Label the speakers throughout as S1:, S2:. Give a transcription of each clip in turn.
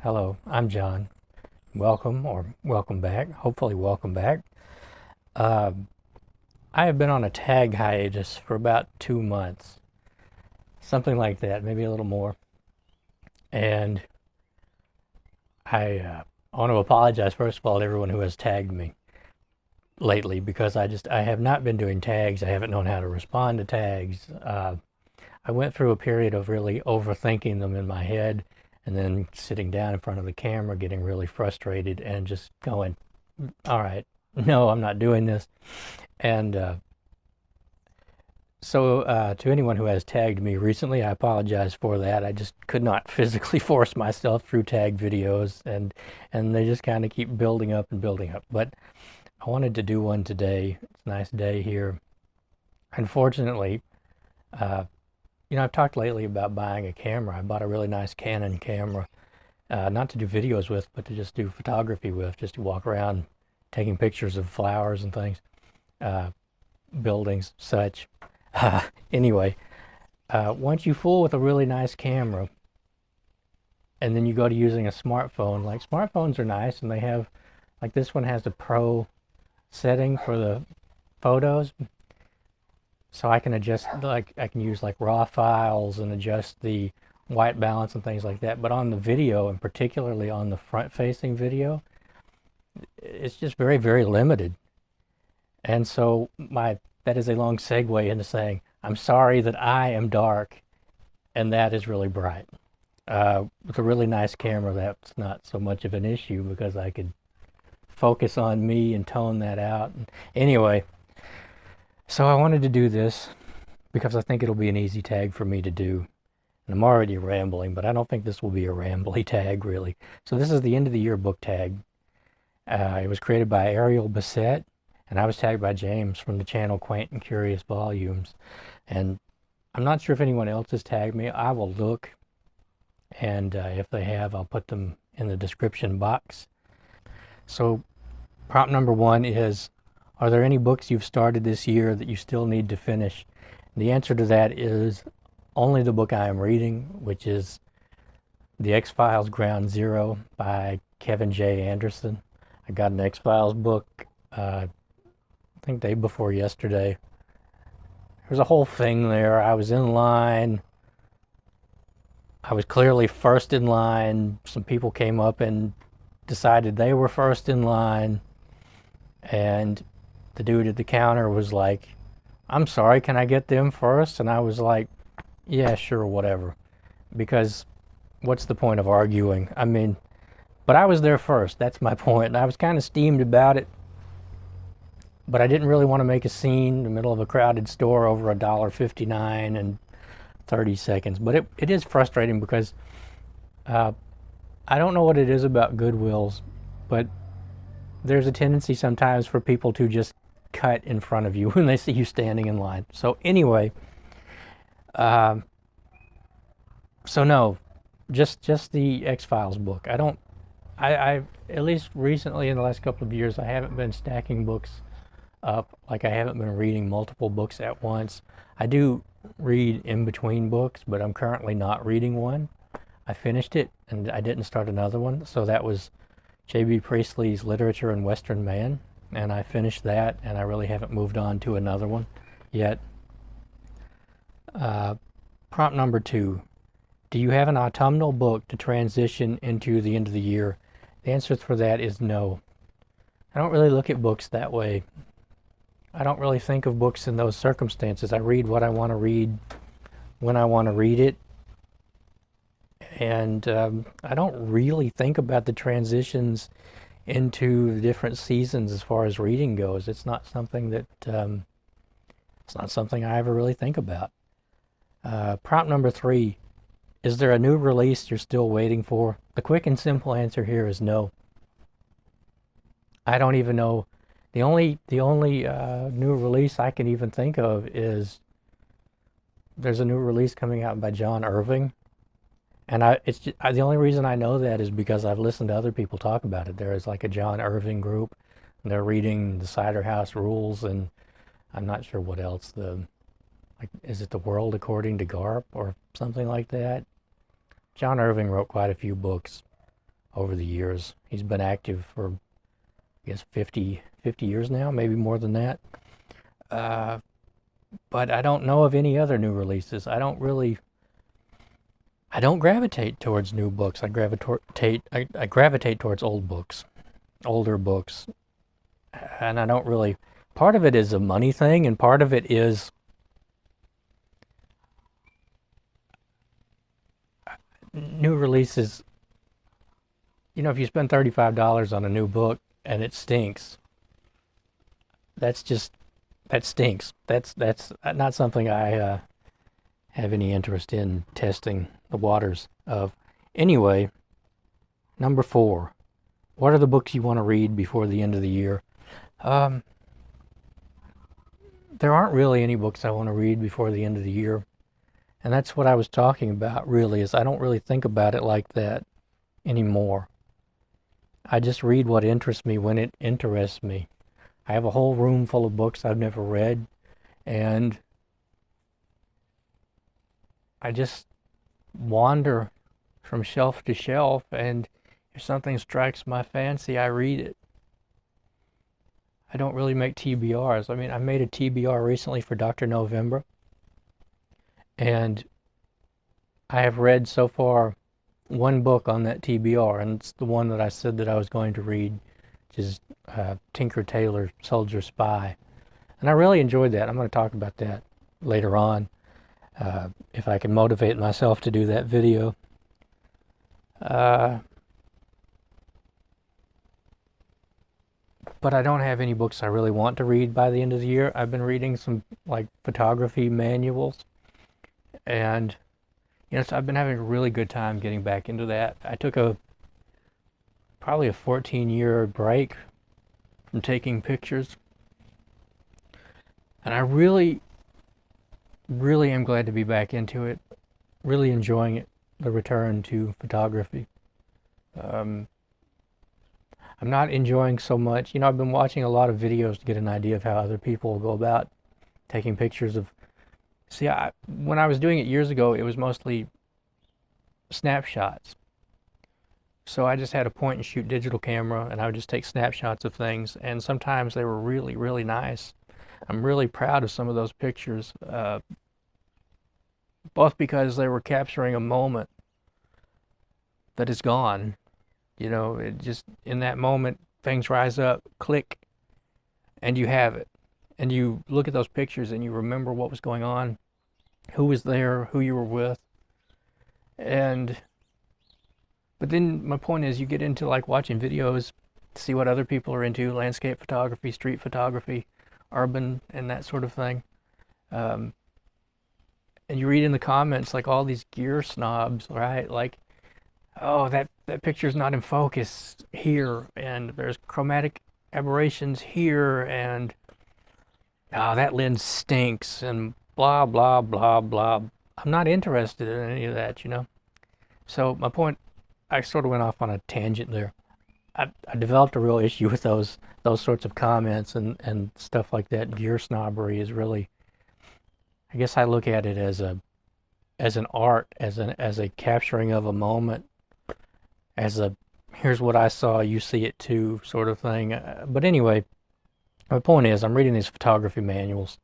S1: Hello, I'm John. Welcome or welcome back. Hopefully, welcome back. Uh, I have been on a tag hiatus for about 2 months, something like that, maybe a little more. And I want to apologize, first of all, to everyone who has tagged me lately because I have not been doing tags. I haven't known how to respond to tags. I went through a period of really overthinking them in my head and then sitting down in front of the camera, getting really frustrated and just going, all right, no, I'm not doing this. And to anyone who has tagged me recently, I apologize for that. I just could not physically force myself through tag videos, and they just kind of keep building up and building up. But I wanted to do one today. It's a nice day here. Unfortunately, uh, I've talked lately about buying a camera. I bought a really nice Canon camera, not to do videos with, but to just do photography with, just to walk around taking pictures of flowers and things, uh, buildings, such. Uh, anyway, once you fool with a really nice camera, and then you go to using a smartphone, like smartphones are nice, and they have, like this one has the pro setting for the photos, so I can adjust, like I can use like raw files and adjust the white balance and things like that. But on the video, and particularly on the front-facing video, it's just very, very limited. And so my that is a long segue into saying I'm sorry that I am dark and that is really bright. With a really nice camera, that's not so much of an issue because I could focus on me and tone that out. Anyway, so I wanted to do this because I think it'll be an easy tag for me to do. And I'm already rambling, but I don't think this will be a rambly tag really. So this is the end of the year book tag. It was created by Ariel Bassett, and I was tagged by James from the channel Quaint and Curious Volumes. And I'm not sure if anyone else has tagged me. I will look, and if they have, I'll put them in the description box. So prompt number one is, are there any books you've started this year that you still need to finish? The answer to that is only the book I am reading, which is The X-Files Ground Zero by Kevin J. Anderson. I got an X-Files book, I think day before yesterday. There was a whole thing there. I was in line. I was clearly first in line. Some people came up and decided they were first in line. And the dude at the counter was like, I'm sorry, can I get them first? And I was like, yeah, sure, whatever. Because what's the point of arguing? I mean, but I was there first. That's my point. And I was kind of steamed about it. But I didn't really want to make a scene in the middle of a crowded store over $1.59 and 30 seconds. But it is frustrating because I don't know what it is about Goodwills, but there's a tendency sometimes for people to just cut in front of you when they see you standing in line. So anyway, uh, so no, just the X-Files book. I at least recently in the last couple of years, I haven't been stacking books up. Like I haven't been reading multiple books at once. I do read in between books, but I'm currently not reading one. I finished it and I didn't start another one. So that was J.B. Priestley's Literature and Western Man, and I finished that, and I really haven't moved on to another one yet. Prompt number two. Do you have an autumnal book to transition into the end of the year? The answer for that is no. I don't really look at books that way. I don't really think of books in those circumstances. I read what I want to read when I want to read it. And I don't really think about the transitions into the different seasons as far as reading goes. It's not something that it's not something I ever really think about. Prompt number three. Is there a new release you're still waiting for? The quick and simple answer here is no. I don't even know. The only new release I can even think of is there's a new release coming out by John Irving, and the only reason I know that is because I've listened to other people talk about it. There is like a John Irving group, and they're reading the Cider House Rules, and I'm not sure what else. Is it The World According to Garp or something like that? John Irving wrote quite a few books. over the years. He's been active for, I guess, 50 years now, maybe more than that. But I don't know of any other new releases. I don't gravitate towards new books. I gravitate towards old books, older books, and I don't really. Part of it is a money thing, and part of it is new releases. You know, if you spend $35 on a new book and it stinks, that's just that stinks. That's not something I have any interest in testing the waters of. Anyway, number 4. What are the books you want to read before the end of the year? Um, there aren't really any books I want to read before the end of the year. And that's what I was talking about, really, is I don't really think about it like that anymore. I just read what interests me when it interests me. I have a whole room full of books I've never read, and I just wander from shelf to shelf, and if something strikes my fancy, I read it. I don't really make TBRs. I mean, I made a TBR recently for Dr. November, and I have read so far one book on that TBR, and it's the one that I said that I was going to read, which is Tinker Tailor Soldier Spy. And I really enjoyed that. I'm going to talk about that later on, if I can motivate myself to do that video. But I don't have any books I really want to read by the end of the year. I've been reading some like photography manuals, and so I've been having a really good time getting back into that. I took probably a 14-year break from taking pictures, and I really, really am glad to be back into it. Really enjoying it, the return to photography. I'm not enjoying so much. I've been watching a lot of videos to get an idea of how other people go about taking pictures of. See, when I was doing it years ago, it was mostly snapshots. So I just had a point and shoot digital camera, and I would just take snapshots of things, and sometimes they were really, really nice. I'm really proud of some of those pictures, both because they were capturing a moment that is gone. It just, in that moment, things rise up, click, and you have it. And you look at those pictures and you remember what was going on, who was there, who you were with. But then my point is, you get into like watching videos to see what other people are into, landscape photography, street photography, urban, and that sort of thing. And you read in the comments like all these gear snobs, right? Like, oh, that picture's not in focus here, and there's chromatic aberrations here, and oh, that lens stinks, and blah, blah, blah, blah. I'm not interested in any of that. So my point, I sort of went off on a tangent there. I developed a real issue with those sorts of comments and stuff like that. Gear snobbery is really, I guess I look at it as an art, as a capturing of a moment, as a here's what I saw, you see it too sort of thing. But anyway, my point is, I'm reading these photography manuals,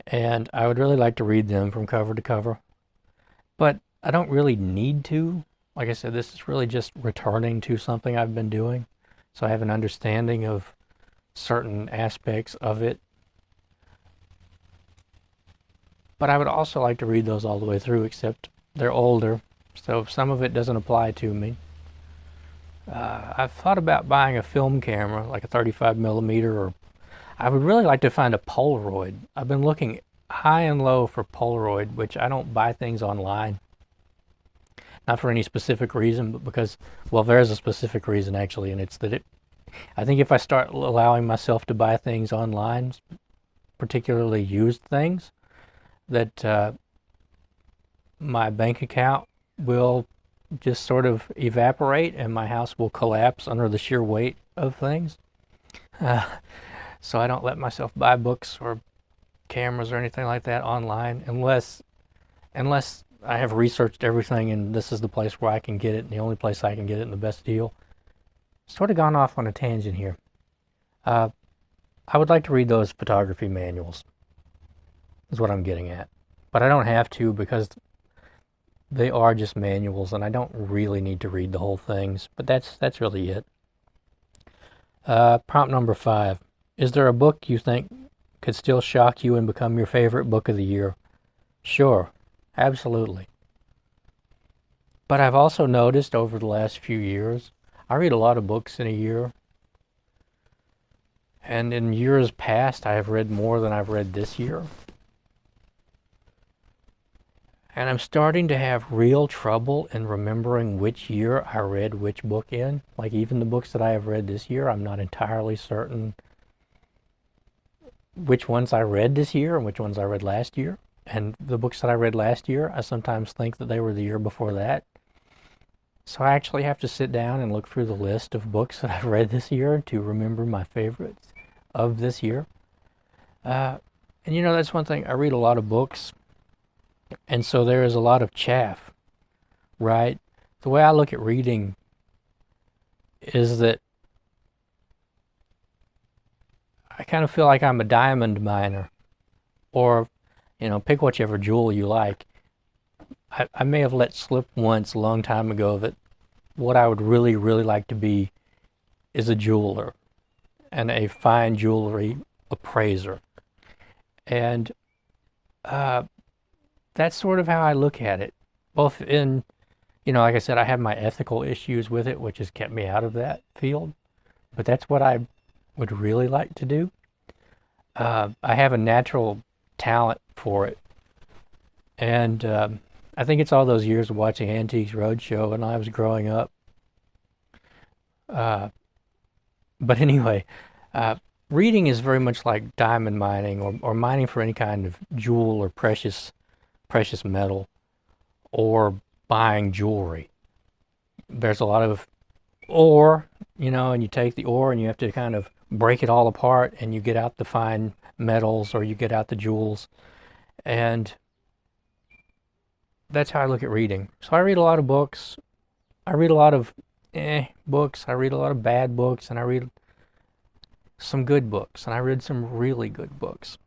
S1: and I would really like to read them from cover to cover, but I don't really need to. Like I said, this is really just returning to something I've been doing, so I have an understanding of certain aspects of it. But I would also like to read those all the way through, except they're older, so some of it doesn't apply to me. I've thought about buying a film camera, like a 35 millimeter, or I would really like to find a Polaroid. I've been looking high and low for Polaroid, which I don't buy things online. Not for any specific reason, but because, well, there's a specific reason actually, and it's that I think if I start allowing myself to buy things online, particularly used things, that my bank account will just sort of evaporate and my house will collapse under the sheer weight of things. So I don't let myself buy books or cameras or anything like that online unless I have researched everything, and this is the place where I can get it, and the only place I can get it, and the best deal. Sort of gone off on a tangent here. Uh, I would like to read those photography manuals, is what I'm getting at. But I don't have to because they are just manuals, and I don't really need to read the whole things. But that's really it. Prompt number 5. Is there a book you think could still shock you and become your favorite book of the year? Sure, absolutely. But I've also noticed over the last few years, I read a lot of books in a year. And in years past, I have read more than I've read this year. And I'm starting to have real trouble in remembering which year I read which book in. Like even the books that I have read this year, I'm not entirely certain which ones I read this year and which ones I read last year. And the books that I read last year, I sometimes think that they were the year before that. So I actually have to sit down and look through the list of books that I've read this year to remember my favorites of this year. And that's one thing. I read a lot of books, and so there is a lot of chaff, right? The way I look at reading is that I kind of feel like I'm a diamond miner, or, pick whichever jewel you like. I may have let slip once a long time ago that what I would really, really like to be is a jeweler and a fine jewelry appraiser. And that's sort of how I look at it. Both in, like I said, I have my ethical issues with it, which has kept me out of that field. But that's what I would really like to do. I have a natural talent for it. And I think it's all those years of watching Antiques Roadshow when I was growing up. But anyway, reading is very much like diamond mining or mining for any kind of jewel or precious metal, or buying jewelry. There's a lot of ore, and you take the ore and you have to kind of break it all apart, and you get out the fine metals or you get out the jewels. And that's how I look at reading. So I read a lot of books. I read a lot of books. I read a lot of bad books, and I read some good books, and I read some really good books.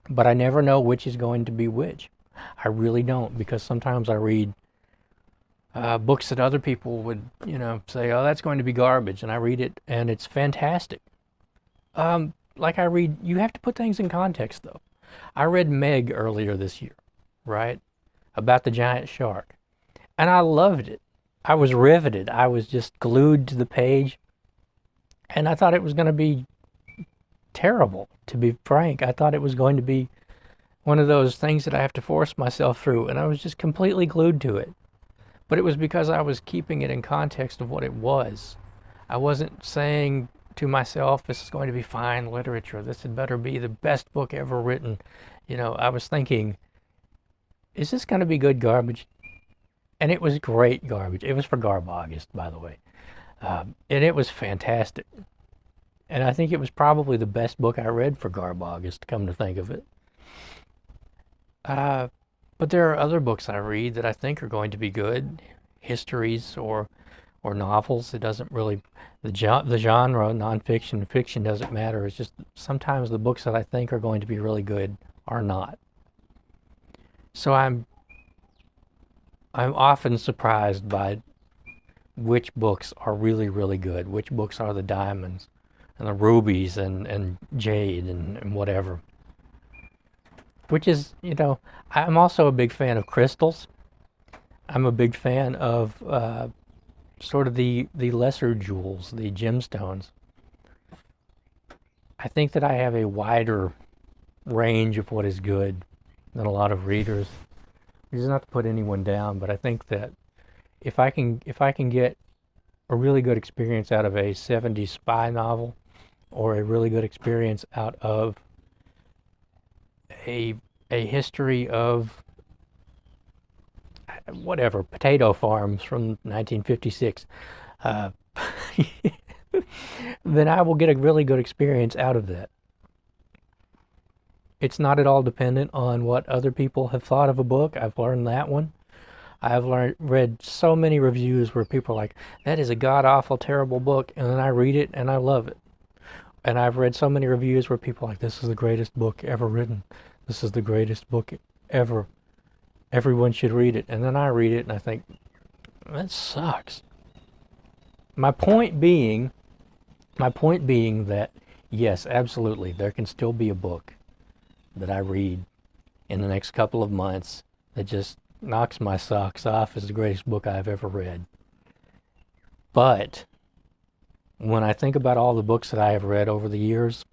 S1: But I never know which is going to be which. I really don't, because sometimes I read books that other people would, say, oh, that's going to be garbage, and I read it, and it's fantastic. Like I read, you have to put things in context, though. I read Meg earlier this year, right? About the giant shark. And I loved it. I was riveted. I was just glued to the page. And I thought it was going to be terrible, to be frank. I thought it was going to be one of those things that I have to force myself through. And I was just completely glued to it. But it was because I was keeping it in context of what it was. I wasn't saying to myself, this is going to be fine literature. This had better be the best book ever written. I was thinking, is this going to be good garbage? And it was great garbage. It was for Garb August, by the way. And it was fantastic. And I think it was probably the best book I read for Garb August, come to think of it. But there are other books I read that I think are going to be good. Histories or novels. It doesn't really, the genre, nonfiction, fiction doesn't matter. It's just sometimes the books that I think are going to be really good are not. So I'm often surprised by which books are really, really good, which books are the diamonds and the rubies and jade and whatever. Which is, I'm also a big fan of crystals. I'm a big fan of sort of the lesser jewels, the gemstones. I think that I have a wider range of what is good than a lot of readers. This is not to put anyone down, but I think that if I can get a really good experience out of a 70s spy novel, or a really good experience out of a history of whatever, potato farms from 1956, then I will get a really good experience out of that. It's not at all dependent on what other people have thought of a book. I've learned that one. Read so many reviews where people are like, that is a god awful terrible book, and then I read it and I love it. And I've read so many reviews where people are like, this is the greatest book ever written. This is the greatest book ever. Everyone should read it. And then I read it and I think, that sucks. My point being that yes, absolutely, there can still be a book that I read in the next couple of months that just knocks my socks off as the greatest book I've ever read. But when I think about all the books that I have read over the years,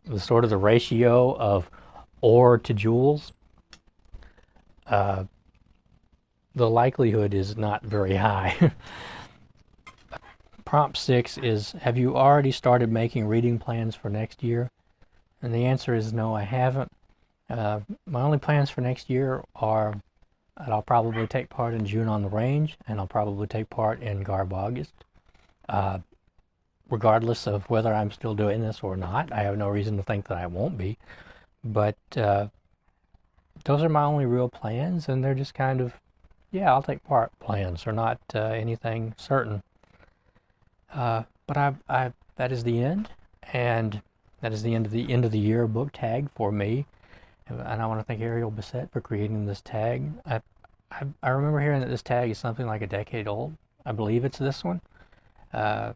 S1: the ratio of ore to jewels, the likelihood is not very high. Prompt 6 is, have you already started making reading plans for next year? And the answer is no, I haven't. My only plans for next year are that I'll probably take part in June on the Range, and I'll probably take part in Garb August. Regardless of whether I'm still doing this or not, I have no reason to think that I won't be. But those are my only real plans, and they're just kind of, yeah, I'll take part plans. They're not anything certain. But that is the end, and that is the end of the year book tag for me. And I want to thank Ariel Bissett for creating this tag. I remember hearing that this tag is something like a decade old. I believe it's this one. And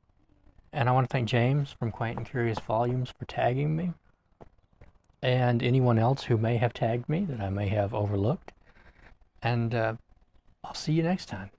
S1: I want to thank James from Quaint and Curious Volumes for tagging me, and anyone else who may have tagged me that I may have overlooked. And I'll see you next time.